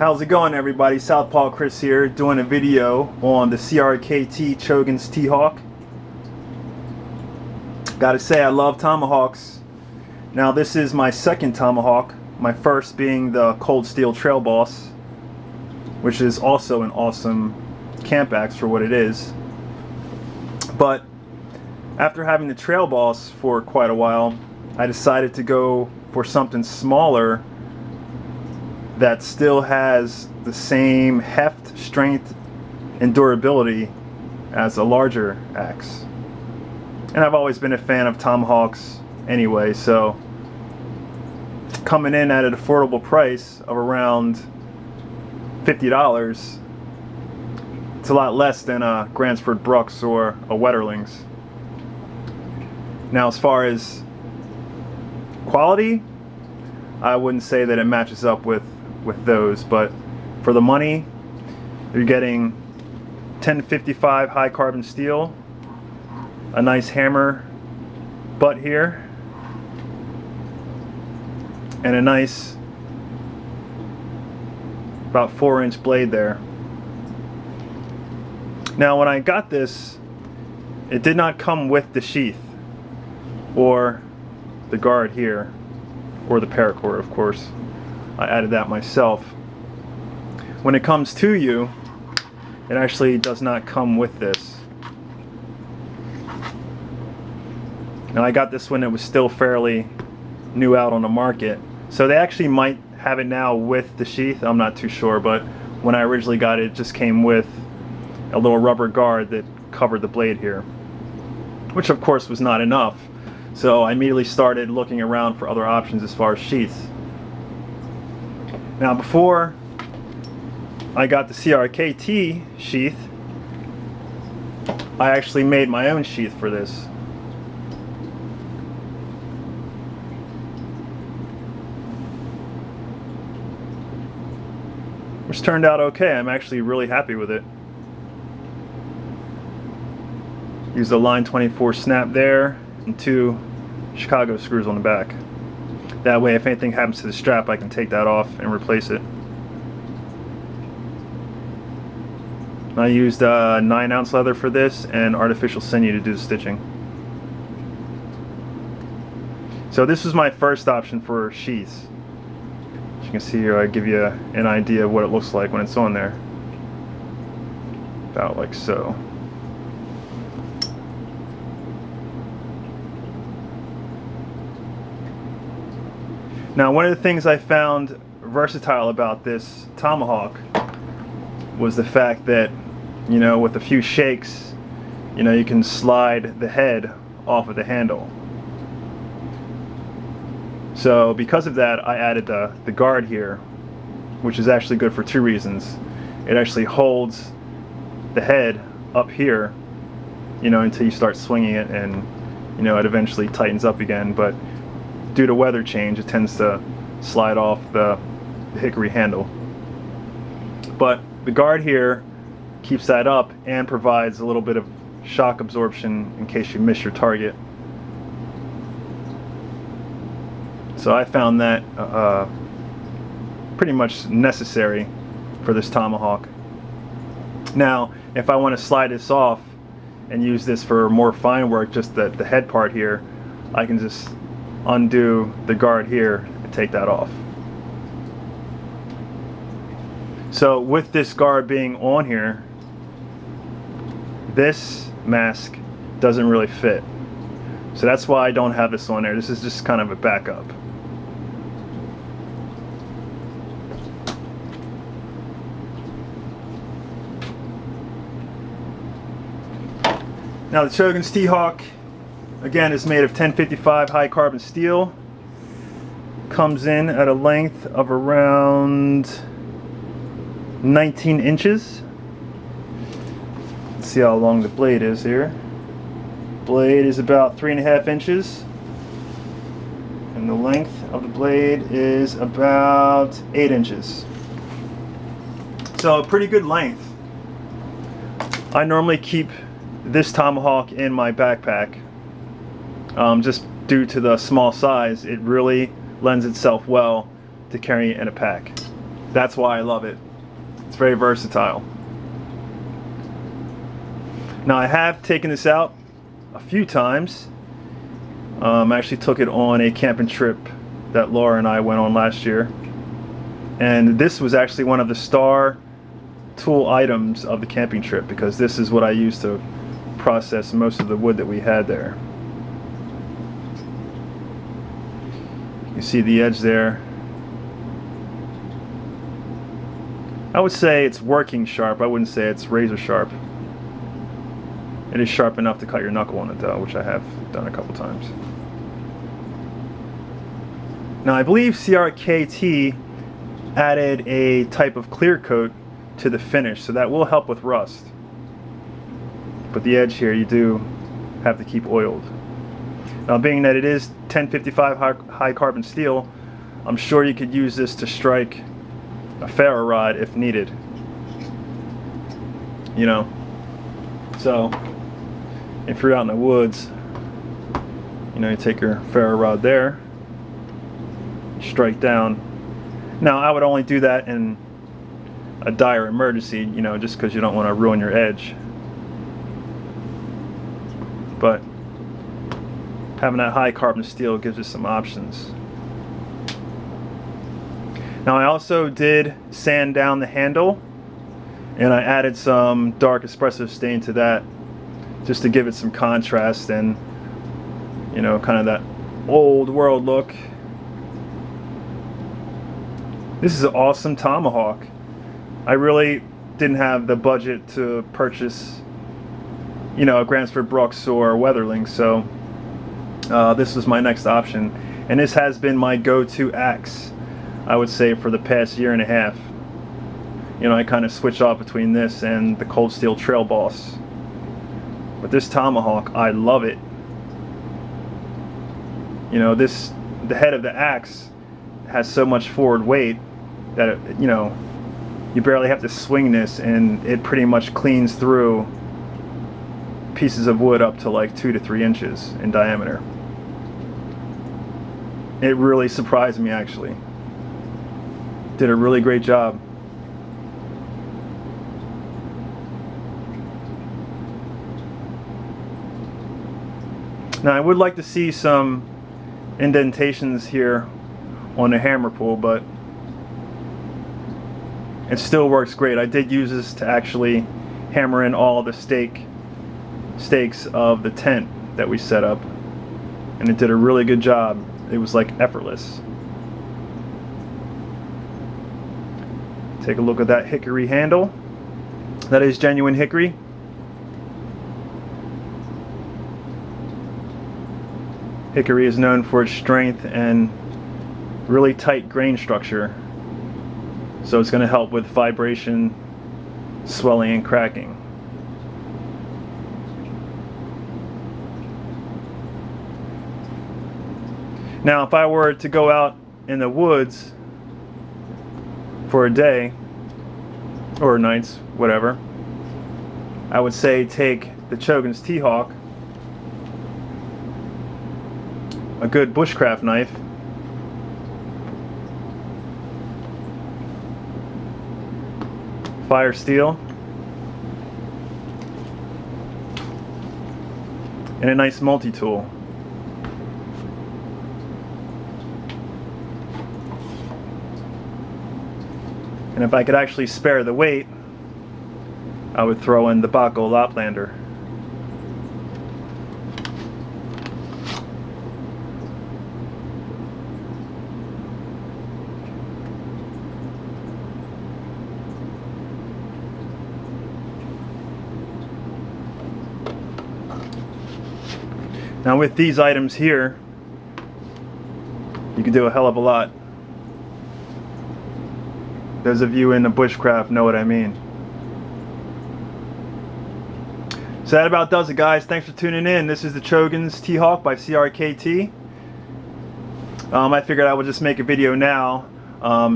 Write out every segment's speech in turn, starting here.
How's it going, everybody? Southpaw Chris here, doing a video on the Crkt Chogan's T-Hawk. Gotta say, I love tomahawks. Now this is my second tomahawk, my first being the Cold Steel Trail Boss, which is also an awesome camp axe for what it is. But after having the Trail Boss for quite a while, I decided to go for something smaller that still has the same heft, strength, and durability as a larger axe. And I've always been a fan of tomahawks anyway, so coming in at an affordable price of around $50, it's a lot less than a Gransford Brooks or a Wetterlings. Now, as far as quality, I wouldn't say that it matches up with those, but for the money, you're getting 1055 high carbon steel, a nice hammer butt here, and a nice about 4-inch blade there. Now when I got this, it did not come with the sheath or the guard here, or the paracord, of course. I added that myself. When it comes to you, it actually does not come with this. Now I got this when it was still fairly new out on the market, so they actually might have it now with the sheath. I'm not too sure, but when I originally got it, it just came with a little rubber guard that covered the blade here, which of course was not enough. So I immediately started looking around for other options as far as sheaths. Now before I got the Crkt sheath, I actually made my own sheath for this. Which turned out okay. I'm actually really happy with it. Used a line 24 snap there and 2 Chicago screws on the back. That way, if anything happens to the strap, I can take that off and replace it. I used 9-ounce leather for this and artificial sinew to do the stitching. So this was my first option for sheaths. As you can see here, I give you an idea of what it looks like when it's on there. About like so. Now, one of the things I found versatile about this tomahawk was the fact that, you know, with a few shakes, you know, you can slide the head off of the handle. So because of that, I added the guard here, which is actually good for 2 reasons. It actually holds the head up here, you know, until you start swinging it, and, you know, it eventually tightens up again. But due to weather change, it tends to slide off the hickory handle. But the guard here keeps that up and provides a little bit of shock absorption in case you miss your target. So I found that pretty much necessary for this tomahawk. Now, if I want to slide this off and use this for more fine work, just the head part here, I can just undo the guard here and take that off. So with this guard being on here, this mask doesn't really fit. So that's why I don't have this on there. This is just kind of a backup. Now the Chogan's T-Hawk, again, is made of 1055 high carbon steel. Comes in at a length of around 19 inches. Let's see how long the blade is here. Blade is about 3.5 inches. And the length of the blade is about 8 inches. So a pretty good length. I normally keep this tomahawk in my backpack. Just due to the small size, it really lends itself well to carry in a pack. That's why I love it. It's very versatile. Now I have taken this out a few times. I actually took it on a camping trip that Laura and I went on last year. And this was actually one of the star tool items of the camping trip, because this is what I used to process most of the wood that we had there. You see the edge there. I would say it's working sharp. I wouldn't say it's razor sharp. It is sharp enough to cut your knuckle on it though, which I have done a couple times. Now I believe Crkt added a type of clear coat to the finish, so that will help with rust. But the edge here you do have to keep oiled. Now being that it is 1055 high carbon steel, I'm sure you could use this to strike a ferro rod if needed. You know, so if you're out in the woods, you know, you take your ferro rod there, strike down. Now I would only do that in a dire emergency, you know, just because you don't want to ruin your edge. But having that high carbon steel gives us some options. Now I also did sand down the handle, and I added some dark espresso stain to that just to give it some contrast and, you know, kind of that old world look. This is an awesome tomahawk. I really didn't have the budget to purchase, you know, a Gransford Brooks or Weatherling, so this was my next option. And this has been my go-to axe, I would say, for the past year and a half. You know, I kind of switch off between this and the Cold Steel Trail Boss. But this tomahawk, I love it. You know, the head of the axe has so much forward weight that it, you know, you barely have to swing this and it pretty much cleans through pieces of wood up to like 2 to 3 inches in diameter. It really surprised me, actually. Did a really great job. Now I would like to see some indentations here on the hammer pull, but it still works great. I did use this to actually hammer in all the stakes of the tent that we set up, and it did a really good job. It was like effortless. Take a look at that hickory handle. That is genuine hickory. Hickory is known for its strength and really tight grain structure, so it's going to help with vibration, swelling, and cracking. Now if I were to go out in the woods for a day or nights, whatever, I would say take the Chogan's T-Hawk, a good bushcraft knife, fire steel, and a nice multi-tool. And if I could actually spare the weight, I would throw in the Baco Laplander. Now with these items here, you can do a hell of a lot. Those of you in the bushcraft know what I mean. So that about does it, guys. Thanks for tuning in. This is the Chogan's T-Hawk by Crkt. I figured I would just make a video now,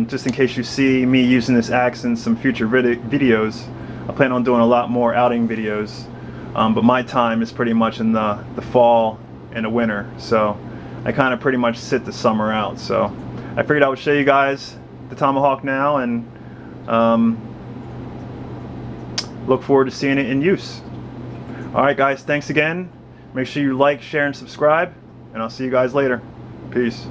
just in case you see me using this axe in some future videos. I plan on doing a lot more outing videos, but my time is pretty much in the fall and the winter, so I kind of pretty much sit the summer out. So I figured I would show you guys the Tomahawk now, and look forward to seeing it in use. Alright guys, thanks again. Make sure you like, share, and subscribe, and I'll see you guys later. Peace.